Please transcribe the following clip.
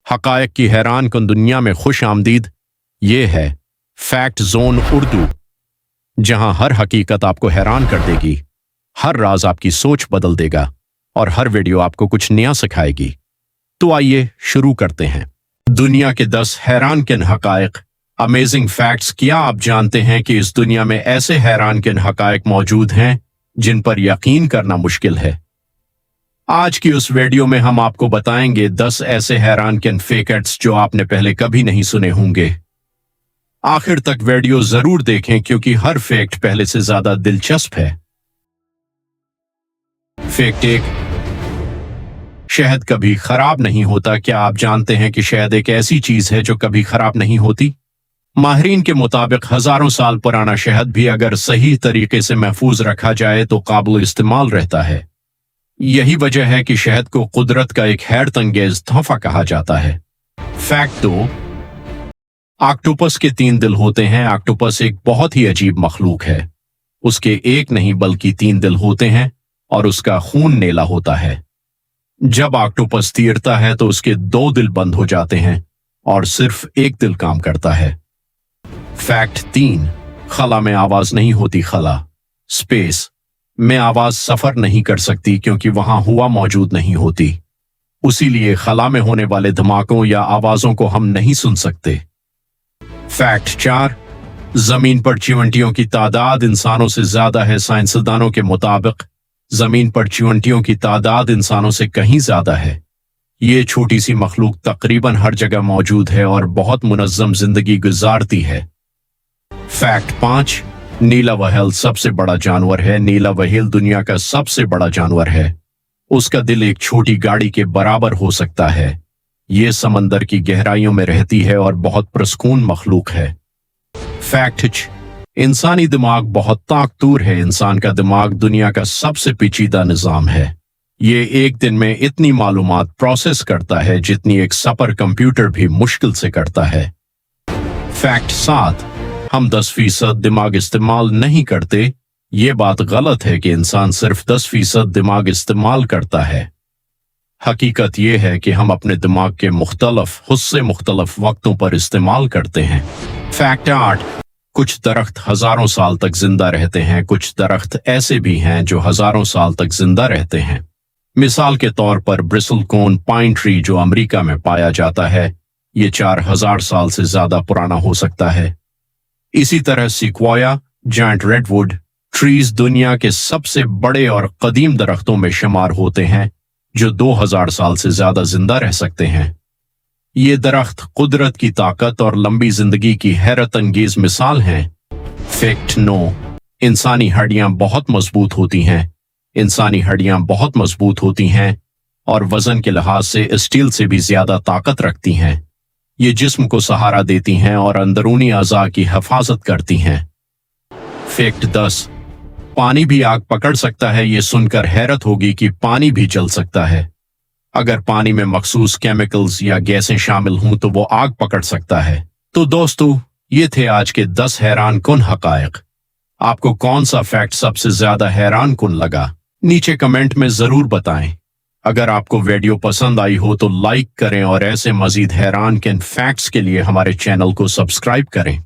हक़ाइक़ की हैरान कुन दुनिया में खुश आमदीद। ये है फैक्ट जोन उर्दू, जहां हर हकीकत आपको हैरान कर देगी, हर राज आपकी सोच बदल देगा और हर वीडियो आपको कुछ नया सिखाएगी। तो आइए शुरू करते हैं। दुनिया के 10 हैरान किन हक़ाइक़, अमेजिंग फैक्ट्स। क्या आप जानते हैं कि इस दुनिया में ऐसे हैरान किन हक़ाइक़ मौजूद हैं जिन पर यकीन करना मुश्किल है। आज की उस वीडियो में हम आपको बताएंगे 10 ऐसे हैरान किन फैक्ट्स जो आपने पहले कभी नहीं सुने होंगे। आखिर तक वीडियो जरूर देखें क्योंकि हर फैक्ट पहले से ज्यादा दिलचस्प है। फैक्ट 1, शहद कभी खराब नहीं होता। क्या आप जानते हैं कि शहद एक ऐसी चीज है जो कभी खराब नहीं होती? माहिरीन के मुताबिक हजारों साल पुराना शहद भी अगर सही तरीके से महफूज रखा जाए तो काबिल इस्तेमाल रहता है। यही वजह है कि शहद को कुदरत का एक हैरत अंगेज तोहफा कहा जाता है। फैक्ट 2, ऑक्टोपस के 3 दिल होते हैं। ऑक्टोपस एक बहुत ही अजीब मखलूक है। उसके एक नहीं बल्कि 3 दिल होते हैं और उसका खून नीला होता है। जब ऑक्टोपस तैरता है तो उसके 2 दिल बंद हो जाते हैं और सिर्फ एक दिल काम करता है। फैक्ट 3, खला में आवाज नहीं होती। खला स्पेस में आवाज सफर नहीं कर सकती क्योंकि वहां हवा मौजूद नहीं होती। उसीलिए खला में होने वाले धमाकों या आवाजों को हम नहीं सुन सकते। फैक्ट 4, जमीन पर चींटियों की तादाद इंसानों से ज्यादा है। साइंसदानों के मुताबिक जमीन पर चींटियों की तादाद इंसानों से कहीं ज्यादा है। ये छोटी सी मखलूक तकरीबन हर जगह मौजूद है और बहुत मुनज़्ज़म जिंदगी गुजारती है। फैक्ट 5, नीला व्हेल सबसे बड़ा जानवर है। नीला व्हेल दुनिया का सबसे बड़ा जानवर है। उसका दिल एक छोटी गाड़ी के बराबर हो सकता है। ये समंदर की गहराइयों में रहती है और बहुत पुरस्कून मखलूक है। फैक्ट 6, इंसानी दिमाग बहुत ताकतवर है। इंसान का दिमाग दुनिया का सबसे पेचीदा निजाम है। ये एक दिन में इतनी मालूमात प्रोसेस करता है जितनी एक सुपर कंप्यूटर भी मुश्किल से करता है। फैक्ट 7, हम 10% दिमाग इस्तेमाल नहीं करते। ये बात गलत है कि इंसान सिर्फ 10% दिमाग इस्तेमाल करता है। हकीकत यह है कि हम अपने दिमाग के मुख्तलफ हिस्से मुख्तलफ वक्तों पर इस्तेमाल करते हैं। फैक्ट 8, कुछ दरख्त हजारों साल तक जिंदा रहते हैं। कुछ दरख्त ऐसे भी हैं जो हजारों साल तक जिंदा रहते हैं। मिसाल के तौर पर ब्रिसलकोन पाइन ट्री जो अमेरिका में पाया जाता है, ये 4000 साल से ज्यादा पुराना हो सकता है। इसी तरह सिक्वोया, जायंट रेडवुड ट्रीज दुनिया के सबसे बड़े और कदीम दरख्तों में शुमार होते हैं जो 2000 साल से ज्यादा जिंदा रह सकते हैं। ये दरख्त कुदरत की ताकत और लंबी जिंदगी की हैरत अंगेज मिसाल हैं। फैक्ट 9, इंसानी हड्डियां बहुत मजबूत होती हैं। इंसानी हड्डियां बहुत मजबूत होती हैं और वजन के लिहाज से स्टील से भी ज्यादा ताकत रखती हैं। ये जिस्म को सहारा देती हैं और अंदरूनी अज़ा की हिफाजत करती हैं। फैक्ट 10, पानी भी आग पकड़ सकता है। ये सुनकर हैरत होगी कि पानी भी जल सकता है। अगर पानी में मखसूस केमिकल्स या गैसें शामिल हों तो वो आग पकड़ सकता है। तो दोस्तों, ये थे आज के 10 हैरान कुन हक़ाइक़। आपको कौन सा फैक्ट सबसे ज्यादा हैरान कुन लगा? नीचे कमेंट में जरूर बताएं। अगर आपको वीडियो पसंद आई हो तो लाइक करें और ऐसे मजीद हैरान किन फैक्ट्स के लिए हमारे चैनल को सब्सक्राइब करें।